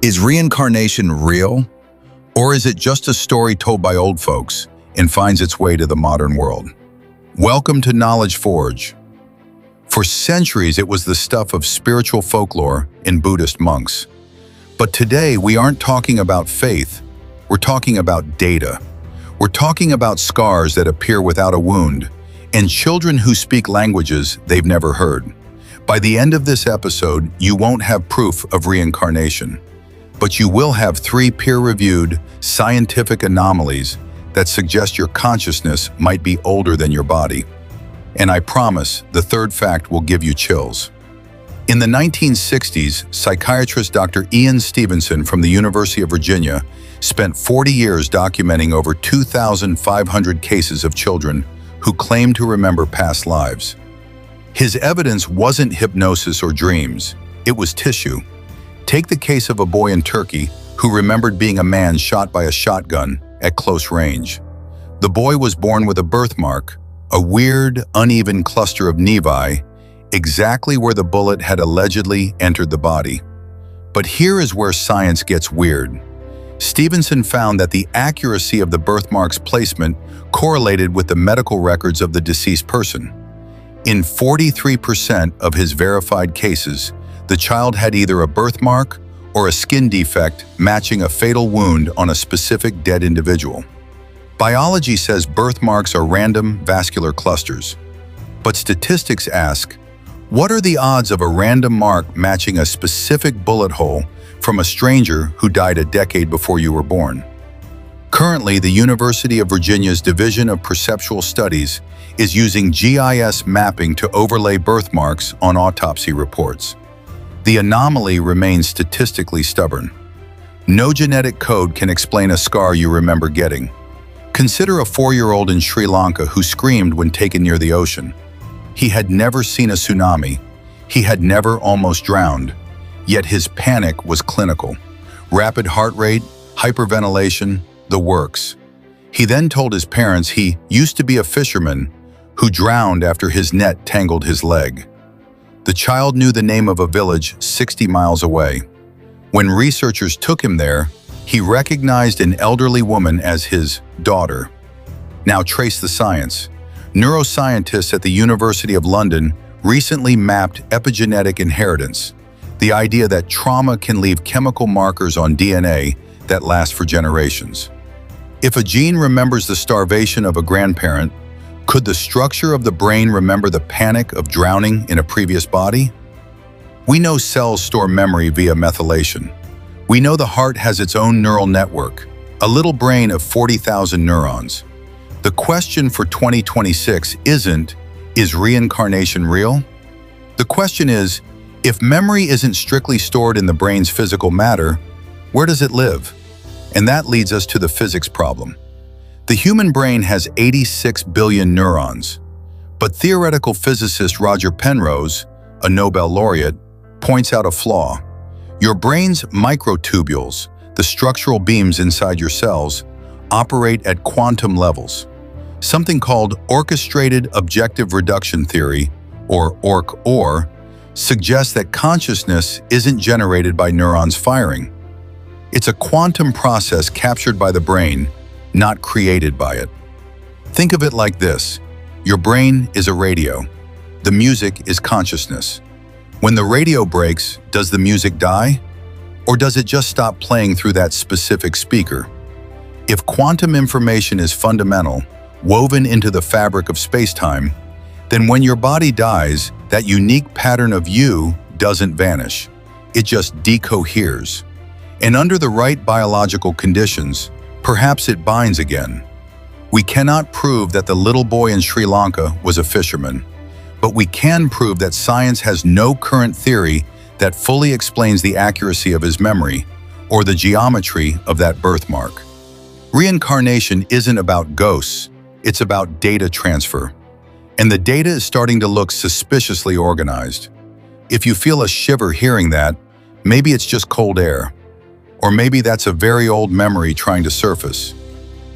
Is reincarnation real? Or is it just a story told by old folks and finds its way to the modern world? Welcome to Knowledge Forge. For centuries, it was the stuff of spiritual folklore and Buddhist monks. But today, we aren't talking about faith. We're talking about data. We're talking about scars that appear without a wound and children who speak languages they've never heard. By the end of this episode, you won't have proof of reincarnation, but you will have 3 peer-reviewed scientific anomalies that suggest your consciousness might be older than your body. And I promise, the 3rd fact will give you chills. In the 1960s, psychiatrist Dr. Ian Stevenson from the University of Virginia spent 40 years documenting over 2,500 cases of children who claimed to remember past lives. His evidence wasn't hypnosis or dreams, it was tissue. Take the case of a boy in Turkey who remembered being a man shot by a shotgun at close range. The boy was born with a birthmark, a weird, uneven cluster of nevi, exactly where the bullet had allegedly entered the body. But here is where science gets weird. Stevenson found that the accuracy of the birthmark's placement correlated with the medical records of the deceased person. In 43% of his verified cases, the child had either a birthmark or a skin defect matching a fatal wound on a specific dead individual. Biology says birthmarks are random vascular clusters. But statistics ask, what are the odds of a random mark matching a specific bullet hole from a stranger who died a decade before you were born? Currently, the University of Virginia's Division of Perceptual Studies is using GIS mapping to overlay birthmarks on autopsy reports. The anomaly remains statistically stubborn. No genetic code can explain a scar you remember getting. Consider a 4-year-old in Sri Lanka who screamed when taken near the ocean. He had never seen a tsunami. He had never almost drowned. Yet his panic was clinical. Rapid heart rate, hyperventilation, the works. He then told his parents he used to be a fisherman who drowned after his net tangled his leg. The child knew the name of a village 60 miles away. When researchers took him there, he recognized an elderly woman as his daughter. Now trace the science. Neuroscientists at the University of London recently mapped epigenetic inheritance, the idea that trauma can leave chemical markers on DNA that last for generations. If a gene remembers the starvation of a grandparent, could the structure of the brain remember the panic of drowning in a previous body? We know cells store memory via methylation. We know the heart has its own neural network, a little brain of 40,000 neurons. The question for 2026 isn't, is reincarnation real? The question is, if memory isn't strictly stored in the brain's physical matter, where does it live? And that leads us to the physics problem. The human brain has 86 billion neurons, but theoretical physicist Roger Penrose, a Nobel laureate, points out a flaw. Your brain's microtubules, the structural beams inside your cells, operate at quantum levels. Something called orchestrated objective reduction theory, or ORC-OR, suggests that consciousness isn't generated by neurons firing. It's a quantum process captured by the brain, not created by it. Think of it like this. Your brain is a radio. The music is consciousness. When the radio breaks, does the music die? Or does it just stop playing through that specific speaker? If quantum information is fundamental, woven into the fabric of space-time, then when your body dies, that unique pattern of you doesn't vanish. It just decoheres. And under the right biological conditions, perhaps it binds again. We cannot prove that the little boy in Sri Lanka was a fisherman, but we can prove that science has no current theory that fully explains the accuracy of his memory or the geometry of that birthmark. Reincarnation isn't about ghosts, it's about data transfer. And the data is starting to look suspiciously organized. If you feel a shiver hearing that, maybe it's just cold air. Or maybe that's a very old memory trying to surface.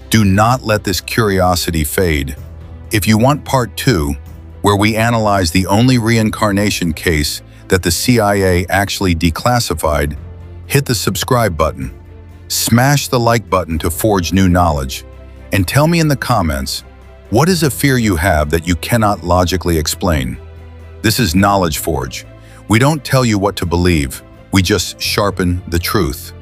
Do not let this curiosity fade. If you want part 2, where we analyze the only reincarnation case that the CIA actually declassified, hit the subscribe button, smash the like button to forge new knowledge, and tell me in the comments, what is a fear you have that you cannot logically explain? This is Knowledge Forge. We don't tell you what to believe, we just sharpen the truth.